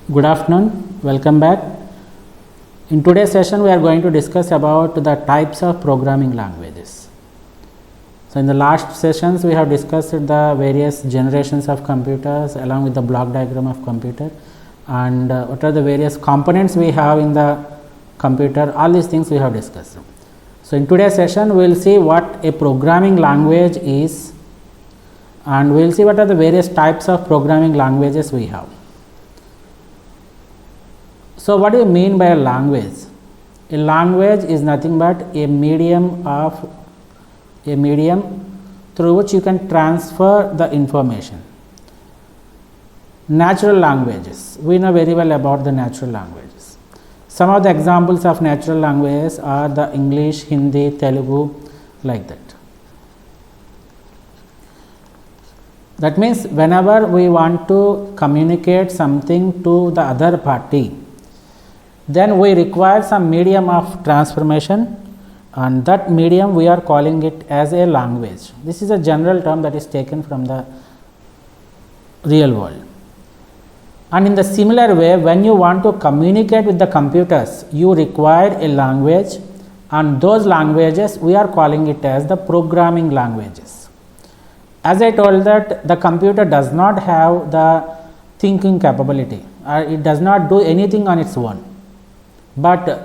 Good afternoon, welcome back. In today's session we are going to discuss about the types of programming languages. So in the last sessions we have discussed the various generations of computers along with the block diagram of computer and what are the various components we have in the computer, all these things we have discussed. So in today's session we will see what a programming language is and we will see what are the various types of programming languages we have. So what do you mean by a language? A language is nothing but a medium through which you can transfer the information. Natural languages, we know very well about the natural languages. Some of the examples of natural languages are the English, Hindi, Telugu, like that. That means whenever we want to communicate something to the other party, then we require some medium of transformation, and that medium we are calling it as a language. This is a general term that is taken from the real world. And in the similar way, when you want to communicate with the computers, you require a language, and those languages we are calling it as the programming languages. As I told that the computer does not have the thinking capability, or it does not do anything on its own. But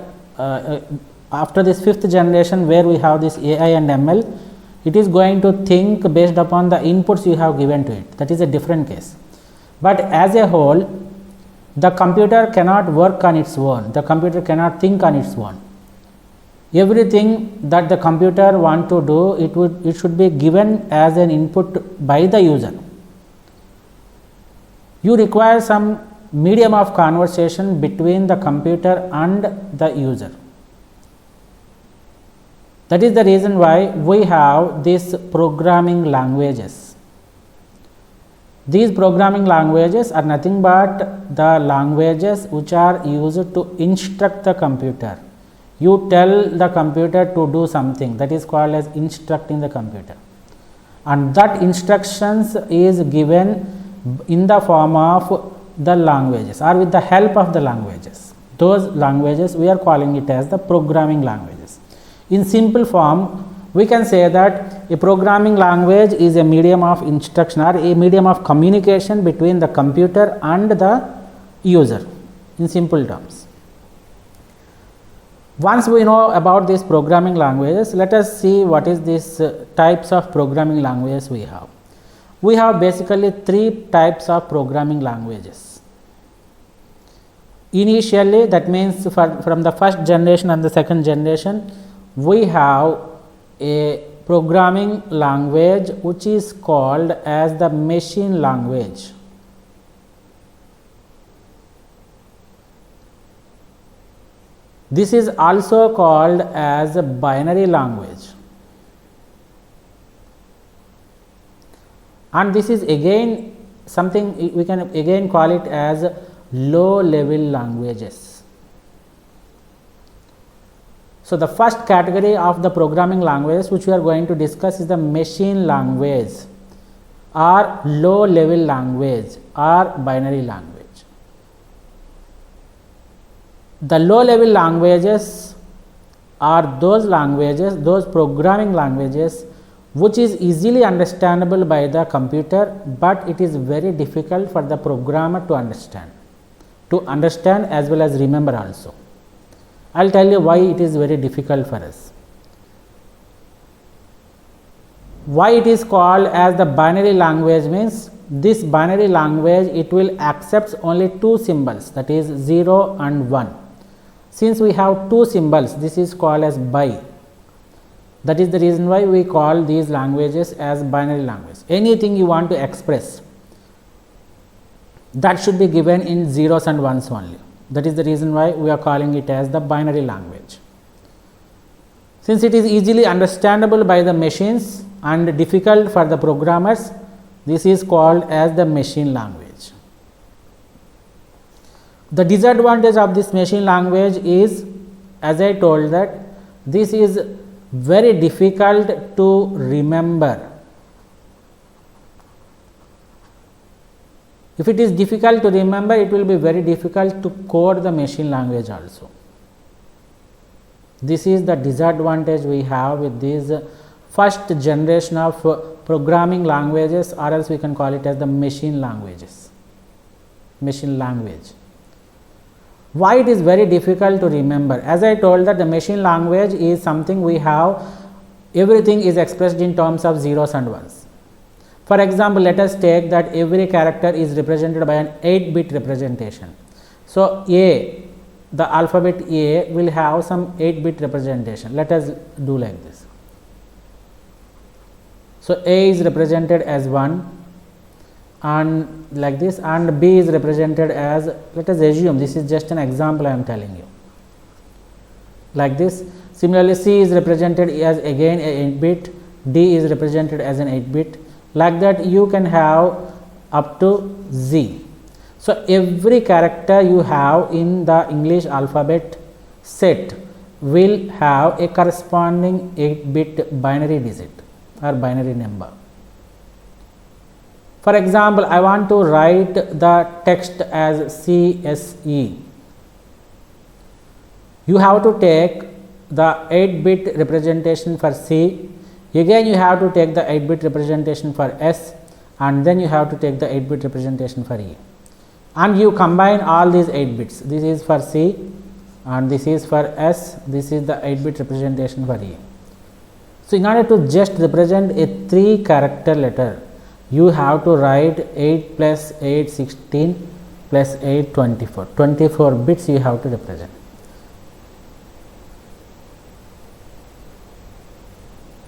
after this fifth generation where we have this AI and ML, it is going to think based upon the inputs you have given to it. That is a different case. But as a whole, the computer cannot work on its own. The computer cannot think on its own. Everything that the computer want to do, it should be given as an input by the user. You require some medium of conversation between the computer and the user. That is the reason why we have these programming languages. These programming languages are nothing but the languages which are used to instruct the computer. You tell the computer to do something, that is called as instructing the computer, and that instructions is given in the form of the languages or with the help of the languages. Those languages we are calling it as the programming languages. In simple form, we can say that a programming language is a medium of instruction or a medium of communication between the computer and the user, in simple terms. Once we know about these programming languages, let us see what is these types of programming languages we have. We have basically three types of programming languages. Initially, that means from the first generation and the second generation, we have a programming language which is called as the machine language. This is also called as a binary language. And this is again something we can again call it as low level languages. So the first category of the programming languages which we are going to discuss is the machine language or low level language or binary language. The low level languages are those languages, those programming languages which is easily understandable by the computer, but it is very difficult for the programmer to understand as well as remember also. I will tell you why it is very difficult for us. Why it is called as the binary language means, this binary language it will accept only two symbols, that is 0 and 1. Since we have two symbols, this is called as bi. That is the reason why we call these languages as binary language. Anything you want to express, that should be given in zeros and ones only. That is the reason why we are calling it as the binary language. Since it is easily understandable by the machines and difficult for the programmers, this is called as the machine language. The disadvantage of this machine language is, as I told, that this is very difficult to remember. If it is difficult to remember, it will be very difficult to code the machine language also. This is the disadvantage we have with these first generation of programming languages, or else we can call it as the machine languages, machine language. Why it is very difficult to remember? As I told that the machine language is something we have, everything is expressed in terms of zeros and ones. For example, let us take that every character is represented by an 8-bit representation. So, A, the alphabet A will have some 8-bit representation. Let us do like this. So, A is represented as 1 and like this, and B is represented as, let us assume, this is just an example I am telling you, like this. Similarly, C is represented as again an 8-bit, D is represented as an 8-bit, like that you can have up to Z. So, every character you have in the English alphabet set will have a corresponding 8-bit binary digit or binary number. For example, I want to write the text as CSE. You have to take the 8-bit representation for C, again you have to take the 8-bit representation for S, and then you have to take the 8-bit representation for E. And you combine all these 8 bits. This is for C and this is for S, this is the 8-bit representation for E. So, in order to just represent a 3-character letter, you have to write 8 plus 8 16 plus 8 24. 24 bits you have to represent.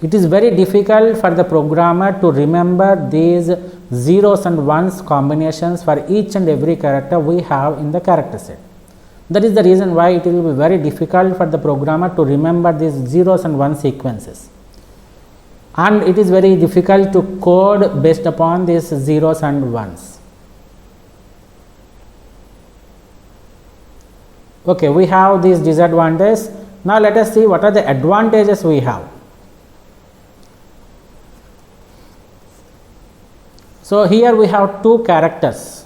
It is very difficult for the programmer to remember these zeros and ones combinations for each and every character we have in the character set. That is the reason why it will be very difficult for the programmer to remember these zeros and one sequences. And it is very difficult to code based upon these zeros and ones. Okay, we have these disadvantages. Now, let us see what are the advantages we have. So, here we have 2 characters.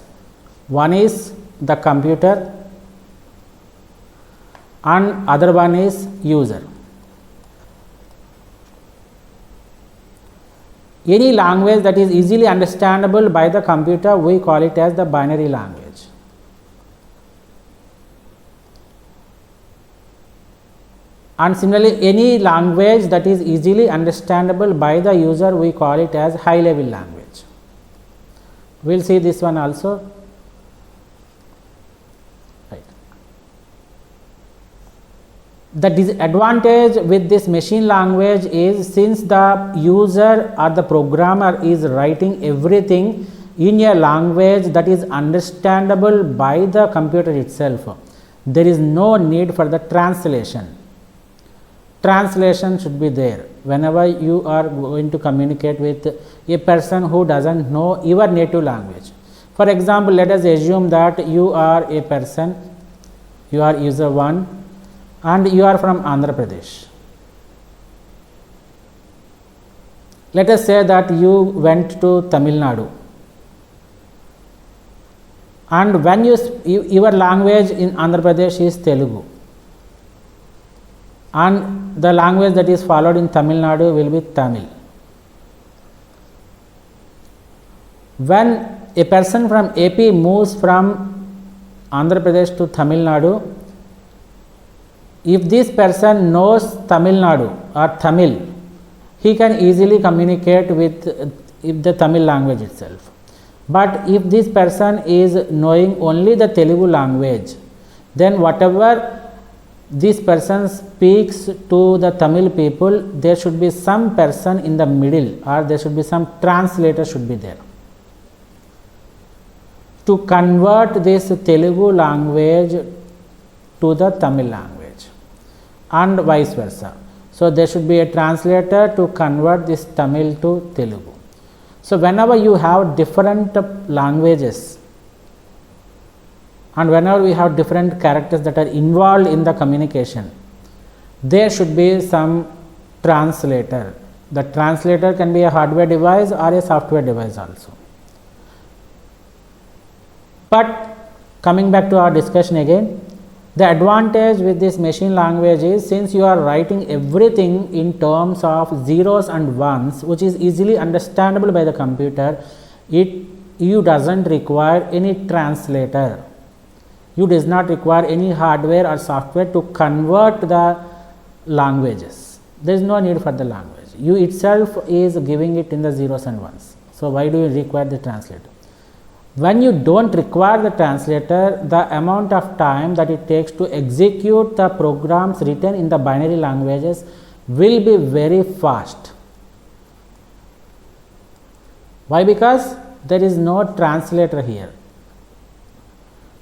One is the computer and other one is user. Any language that is easily understandable by the computer, we call it as the binary language. And similarly, any language that is easily understandable by the user, we call it as high level language. We will see this one also. Right. The disadvantage with this machine language is, since the user or the programmer is writing everything in a language that is understandable by the computer itself, there is no need for the translation. Translation should be there whenever you are going to communicate with a person who does not know your native language. For example, let us assume that you are a person, you are user 1 and you are from Andhra Pradesh. Let us say that you went to Tamil Nadu, and when your language in Andhra Pradesh is Telugu, and the language that is followed in Tamil Nadu will be Tamil. When a person from AP moves from Andhra Pradesh to Tamil Nadu, if this person knows Tamil Nadu or Tamil, he can easily communicate with the Tamil language itself. But if this person is knowing only the Telugu language, then whatever this person speaks to the Tamil people, there should be some person in the middle, or there should be some translator should be there to convert this Telugu language to the Tamil language, and vice versa. So, there should be a translator to convert this Tamil to Telugu. So, whenever you have different languages and whenever we have different characters that are involved in the communication, there should be some translator. The translator can be a hardware device or a software device also. But coming back to our discussion again, the advantage with this machine language is, since you are writing everything in terms of zeros and ones, which is easily understandable by the computer, you doesn't require any translator. You does not require any hardware or software to convert the languages. There is no need for the language. You itself is giving it in the zeros and ones. So why do you require the translator? When you don't require the translator, the amount of time that it takes to execute the programs written in the binary languages will be very fast. Why? Because there is no translator here.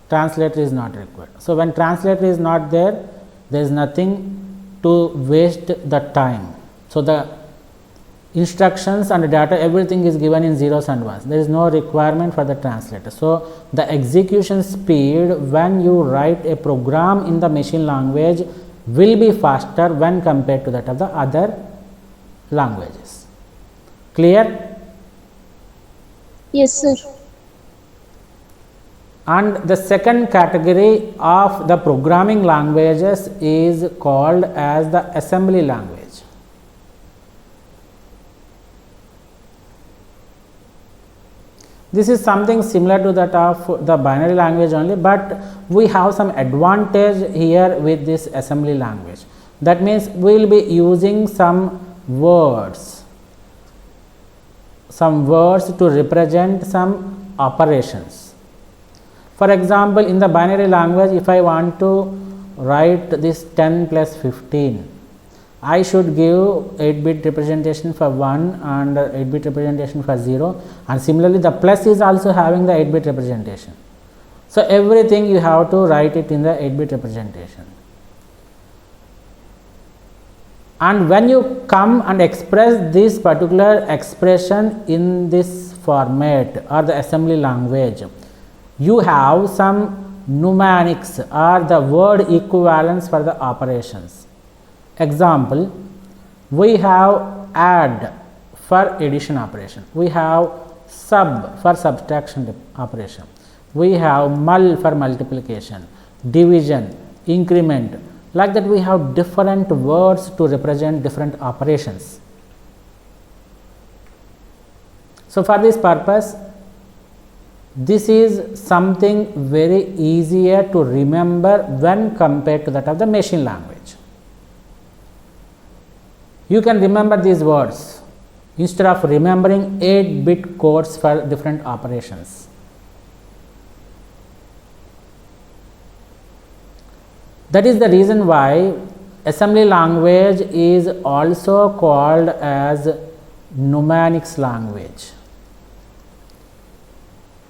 Translator is not required. So when translator is not there, there is nothing to waste the time. So the instructions and data, everything is given in zeros and ones. There is no requirement for the translator. So the execution speed when you write a program in the machine language will be faster when compared to that of the other languages. Clear? Yes, sir. And the second category of the programming languages is called as the assembly language. This is something similar to that of the binary language only, but we have some advantage here with this assembly language. That means we will be using some words to represent some operations. For example, in the binary language, if I want to write this 10 plus 15, I should give 8-bit representation for 1 and 8-bit representation for 0, and similarly the plus is also having the 8-bit representation. So everything you have to write it in the 8-bit representation. And when you come and express this particular expression in this format or the assembly language, you have some mnemonics or the word equivalents for the operations. Example, we have add for addition operation, we have sub for subtraction operation, we have mul for multiplication, division, increment. Like that, we have different words to represent different operations. So for this purpose, this is something very easier to remember when compared to that of the machine language. You can remember these words instead of remembering 8-bit codes for different operations. That is the reason why assembly language is also called as mnemonics language.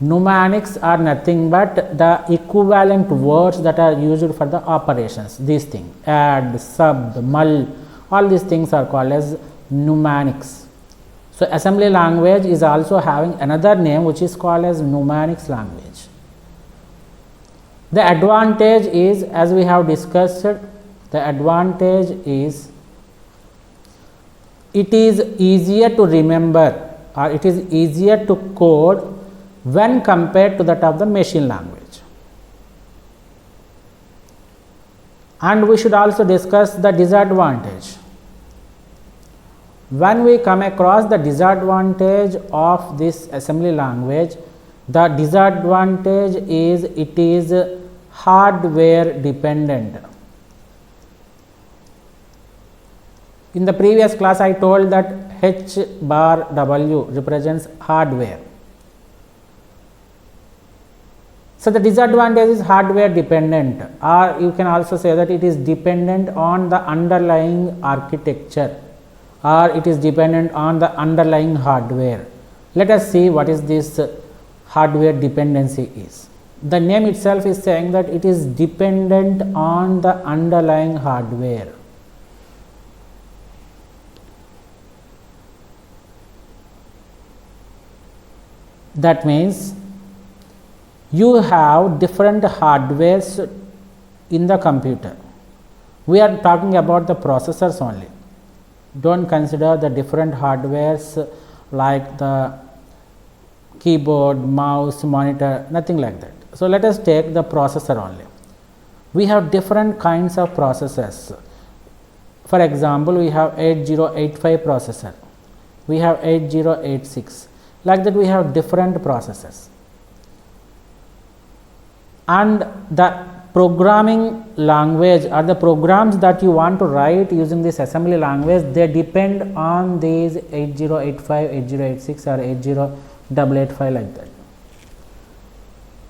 Mnemonics are nothing but the equivalent words that are used for the operations. These things, add, sub, mul, all these things are called as mnemonics. So assembly language is also having another name which is called as mnemonics language. The advantage is, as we have discussed, the advantage is it is easier to remember or it is easier to code when compared to that of the machine language. And we should also discuss the disadvantage. When we come across the disadvantage of this assembly language, the disadvantage is it is hardware dependent. In the previous class, I told that H bar W represents hardware. So the disadvantage is hardware dependent, or you can also say that it is dependent on the underlying architecture, or it is dependent on the underlying hardware. Let us see what is this hardware dependency is. The name itself is saying that it is dependent on the underlying hardware. That means you have different hardwares in the computer. We are talking about the processors only. Don't consider the different hardwares like the keyboard, mouse, monitor, nothing like that. So let us take the processor only. We have different kinds of processors. For example, we have 8085 processor, we have 8086, like that we have different processors. And the programming language or the programs that you want to write using this assembly language, they depend on these 8085, 8086 or 80885 like that.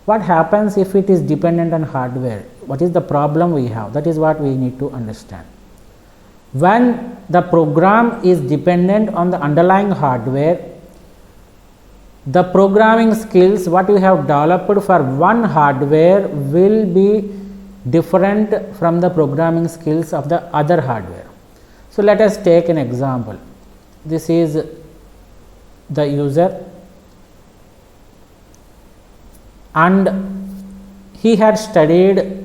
What happens if it is dependent on hardware? What is the problem we have? That is what we need to understand. When the program is dependent on the underlying hardware, the programming skills what we have developed for one hardware will be different from the programming skills of the other hardware. So let us take an example. This is the user, and he had studied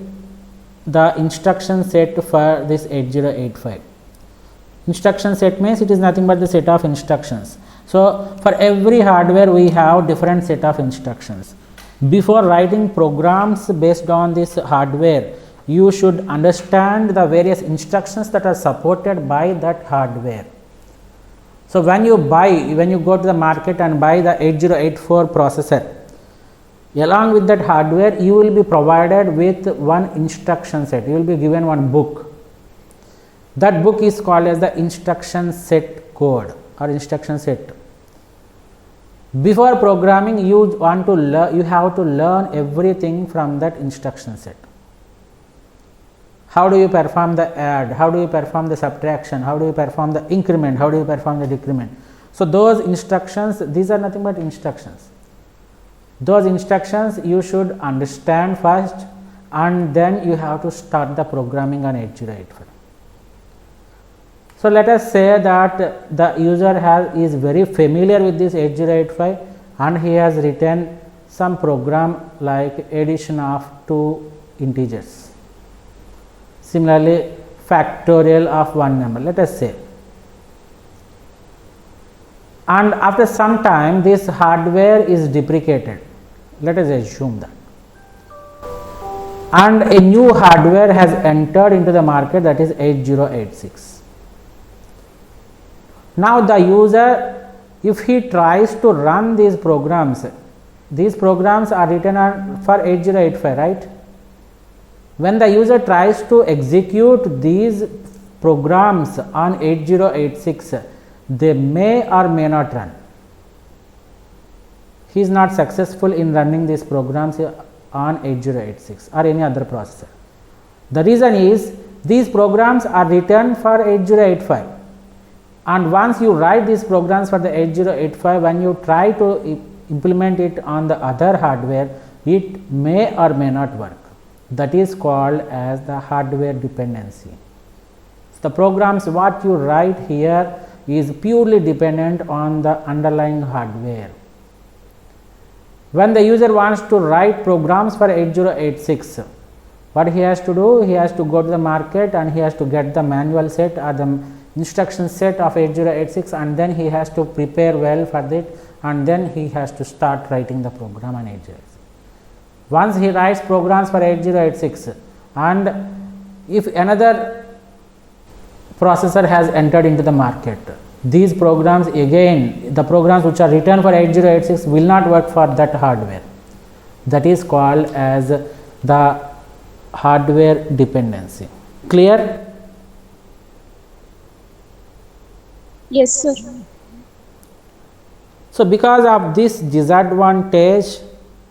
the instruction set for this 8085. Instruction set means it is nothing but the set of instructions. So for every hardware we have different set of instructions. Before writing programs based on this hardware, you should understand the various instructions that are supported by that hardware. So when you go to the market and buy the 8084 processor, along with that hardware you will be provided with one instruction set. You will be given one book. That book is called as the instruction set code or instruction set. Before programming, you have to learn everything from that instruction set. How do you perform the add? How do you perform the subtraction? How do you perform the increment? How do you perform the decrement? So those instructions, these are nothing but instructions. Those instructions you should understand first, and then you have to start the programming on 8085. So let us say that the user is very familiar with this 8085 and he has written some program like addition of two integers. Similarly, factorial of one number, let us say. And after some time this hardware is deprecated. Let us assume that. And a new hardware has entered into the market, that is 8086. Now the user, if he tries to run these programs are written for 8085, right? When the user tries to execute these programs on 8086, they may or may not run. He is not successful in running these programs on 8086 or any other processor. The reason is these programs are written for 8085. And once you write these programs for the 8085, when you try to implement it on the other hardware, it may or may not work. That is called as the hardware dependency. The programs what you write here is purely dependent on the underlying hardware. When the user wants to write programs for 8086, what he has to do? He has to go to the market and he has to get the manual set or the instruction set of 8086, and then he has to prepare well for it, and then he has to start writing the program on 8086. Once he writes programs for 8086 and if another processor has entered into the market, these programs again, the programs which are written for 8086 will not work for that hardware. That is called as the hardware dependency. Clear? Yes, sir. So because of this disadvantage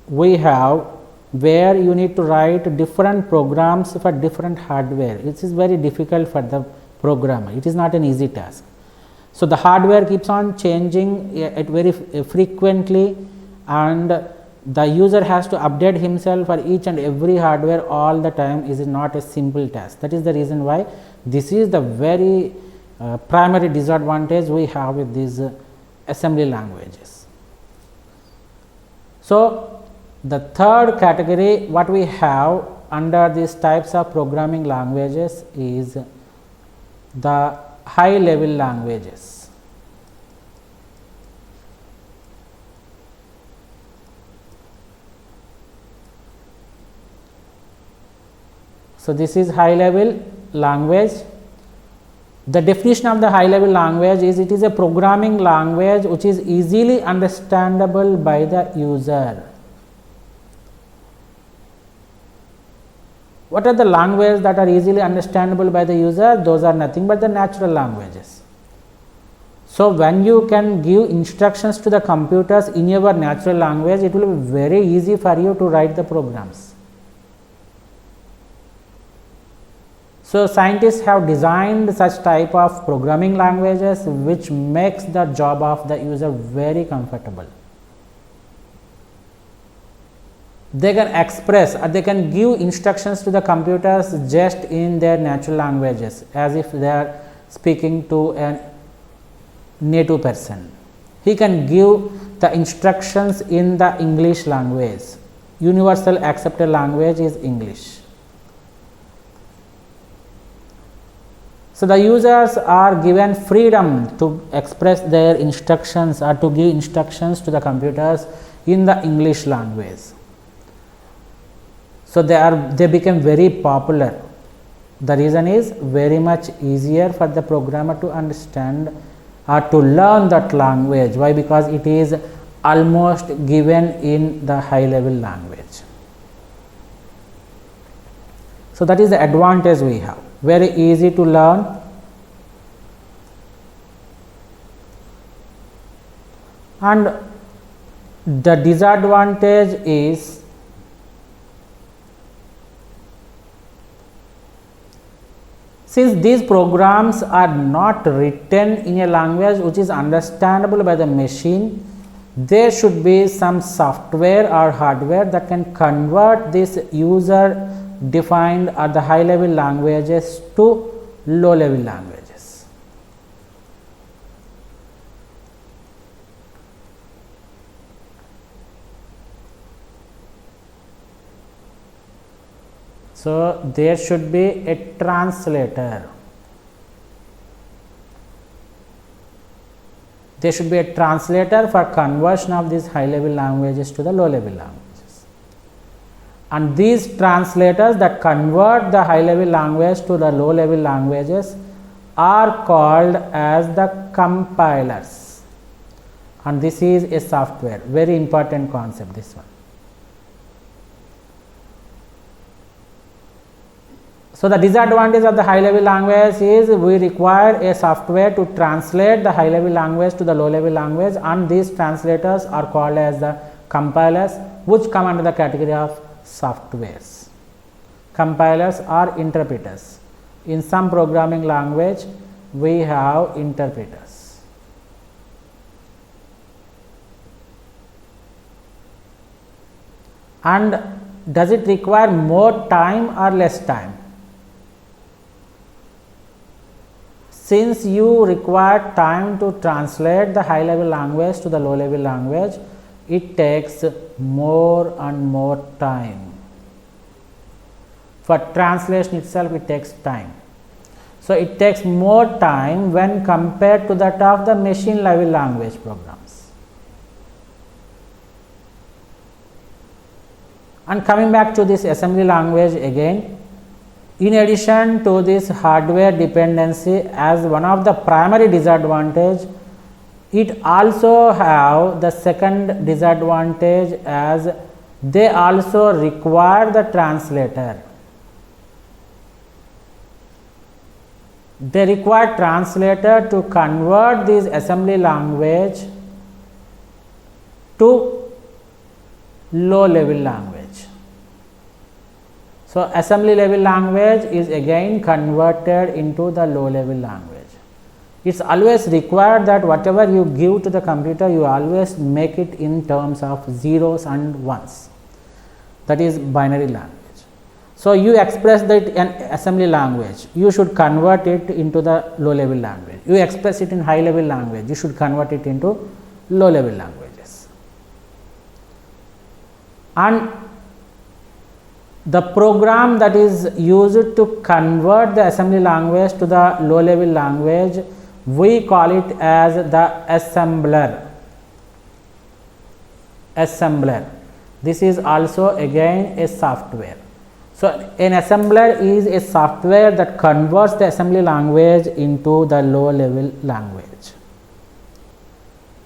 we have, where you need to write different programs for different hardware, it is very difficult for the programmer. It is not an easy task. So the hardware keeps on changing it very frequently, and the user has to update himself for each and every hardware all the time. Is not a simple task. That is the reason why this is the very primary disadvantage we have with these assembly languages. So the third category what we have under these types of programming languages is the high level languages. So this is high level language. The definition of the high level language is, it is a programming language which is easily understandable by the user. What are the languages that are easily understandable by the user? Those are nothing but the natural languages. So when you can give instructions to the computers in your natural language, it will be very easy for you to write the programs. So scientists have designed such type of programming languages which makes the job of the user very comfortable. They can express or they can give instructions to the computers just in their natural languages, as if they are speaking to a native person. He can give the instructions in the English language. Universal accepted language is English. So the users are given freedom to express their instructions or to give instructions to the computers in the English language. So they became very popular. The reason is very much easier for the programmer to understand or to learn that language. Why? Because it is almost given in the high level language. So that is the advantage we have. Very easy to learn, and the disadvantage is since these programs are not written in a language which is understandable by the machine, there should be some software or hardware that can convert this user defined or the high level languages to low level languages. So there should be a translator. There should be a translator for conversion of these high level languages to the low level languages. And these translators that convert the high level language to the low level languages are called as the compilers. And this is a software, very important concept, this one. So the disadvantage of the high level language is we require a software to translate the high level language to the low level language, and these translators are called as the compilers, which come under the category of softwares. Compilers are interpreters. In some programming language we have interpreters. And does it require more time or less time? Since you require time to translate the high level language to the low level language, it takes more and more time. For translation itself it takes time. So it takes more time when compared to that of the machine level language programs. And coming back to this assembly language again, in addition to this hardware dependency as one of the primary disadvantage, it also have the second disadvantage as they also require the translator. They require translator to convert this assembly language to low level language. So assembly level language is again converted into the low level language. It's always required that whatever you give to the computer, you always make it in terms of zeros and ones. That is binary language. So you express that in assembly language, you should convert it into the low level language. You express it in high level language, you should convert it into low level languages. And the program that is used to convert the assembly language to the low level language, we call it as the assembler. Assembler. This is also again a software. So an assembler is a software that converts the assembly language into the low level language.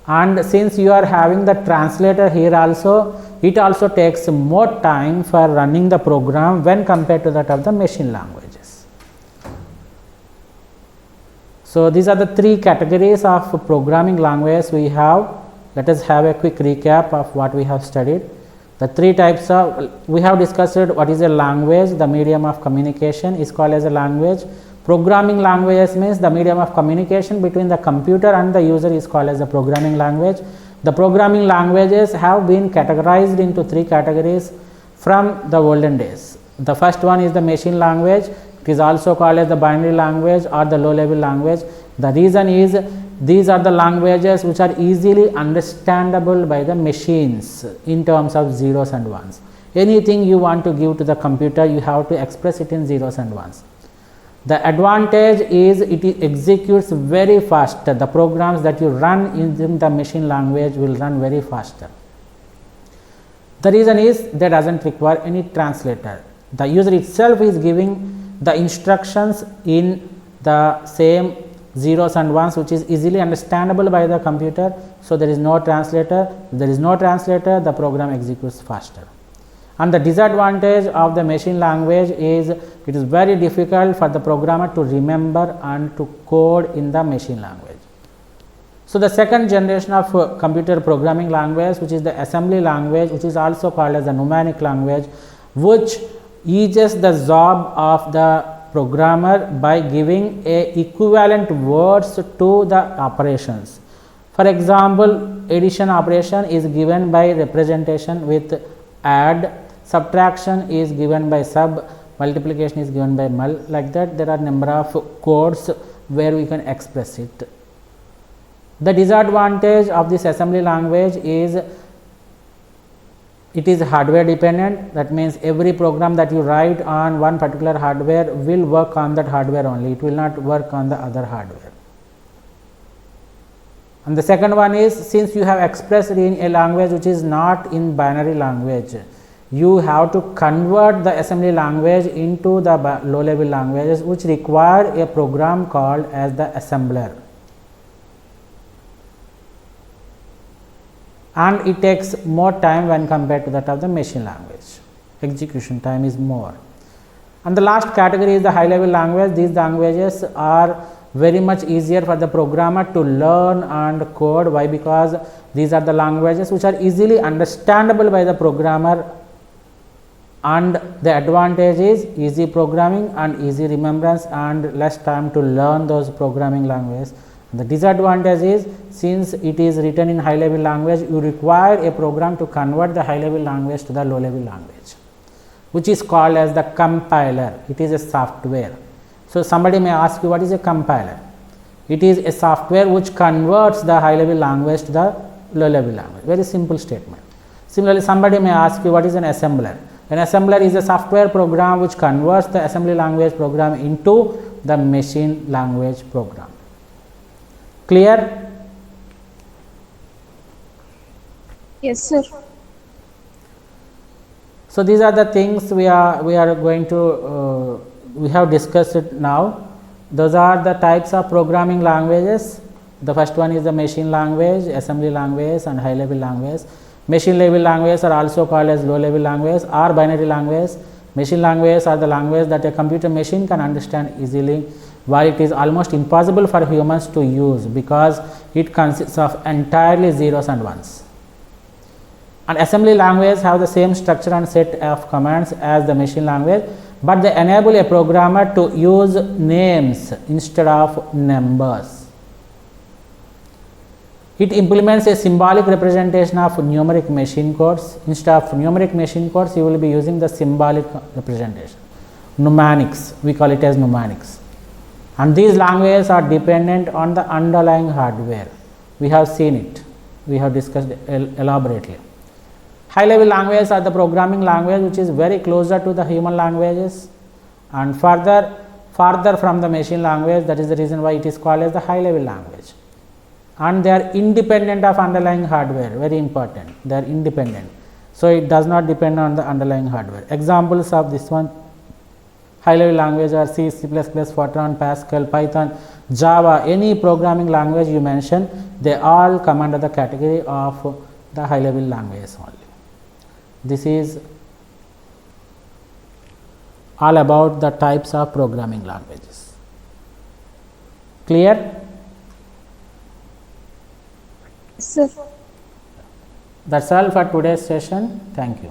And since you are having the translator here also, it also takes more time for running the program when compared to that of the machine languages. So these are the three categories of programming languages we have. Let us have a quick recap of what we have studied. The three types of, we have discussed what is a language. The medium of communication is called as a language. Programming languages means the medium of communication between the computer and the user is called as a programming language. The programming languages have been categorized into three categories from the olden days. The first one is the machine language. It is also called as the binary language or the low level language. The reason is these are the languages which are easily understandable by the machines in terms of zeros and ones. Anything you want to give to the computer, you have to express it in zeros and ones. The advantage is it executes very fast. The programs that you run in the machine language will run very faster. The reason is that doesn't require any translator. The user itself is giving the instructions in the same zeros and ones, which is easily understandable by the computer. So there is no translator. If there is no translator, the program executes faster. And the disadvantage of the machine language is it is very difficult for the programmer to remember and to code in the machine language. So the second generation of computer programming language, which is the assembly language, which is also called as the mnemonic language, which eases the job of the programmer by giving a equivalent words to the operations. For example, addition operation is given by representation with add, subtraction is given by sub, multiplication is given by mul. Like that, there are number of codes where we can express it. The disadvantage of this assembly language is it is hardware dependent. That means every program that you write on one particular hardware will work on that hardware only. It will not work on the other hardware. And the second one is, since you have expressed in a language which is not in binary language, you have to convert the assembly language into the low level languages, which require a program called as the assembler. And it takes more time when compared to that of the machine language. Execution time is more. And the last category is the high level language. These languages are very much easier for the programmer to learn and code. Why? Because these are the languages which are easily understandable by the programmer, and the advantage is easy programming and easy remembrance and less time to learn those programming languages. The disadvantage is, since it is written in high level language, you require a program to convert the high level language to the low level language, which is called as the compiler. It is a software. So somebody may ask you, what is a compiler? It is a software which converts the high level language to the low level language. Very simple statement. Similarly, somebody may ask you, what is an assembler? An assembler is a software program which converts the assembly language program into the machine language program. Clear? Yes, sir. So these are the things we are going to we have discussed it now. Those are the types of programming languages. The first one is the machine language, assembly language, and high level language. Machine level languages are also called as low level language or binary language. Machine languages are the language that a computer machine can understand easily, while it is almost impossible for humans to use because it consists of entirely zeros and ones. And assembly languages have the same structure and set of commands as the machine language, but they enable a programmer to use names instead of numbers. It implements a symbolic representation of numeric machine codes. Instead of numeric machine codes, you will be using the symbolic representation. Mnemonics, we call it as mnemonics. And these languages are dependent on the underlying hardware. We have seen it. We have discussed elaborately. High level languages are the programming language which is very closer to the human languages and farther from the machine language. That is the reason why it is called as the high level language. And they are independent of underlying hardware, very important. They are independent. So it does not depend on the underlying hardware. Examples of this one: high level language are C, C++, Fortran, Pascal, Python, Java. Any programming language you mention, they all come under the category of the high level languages only. This is all about the types of programming languages. Clear? Yes, sir. That's all for today's session. Thank you.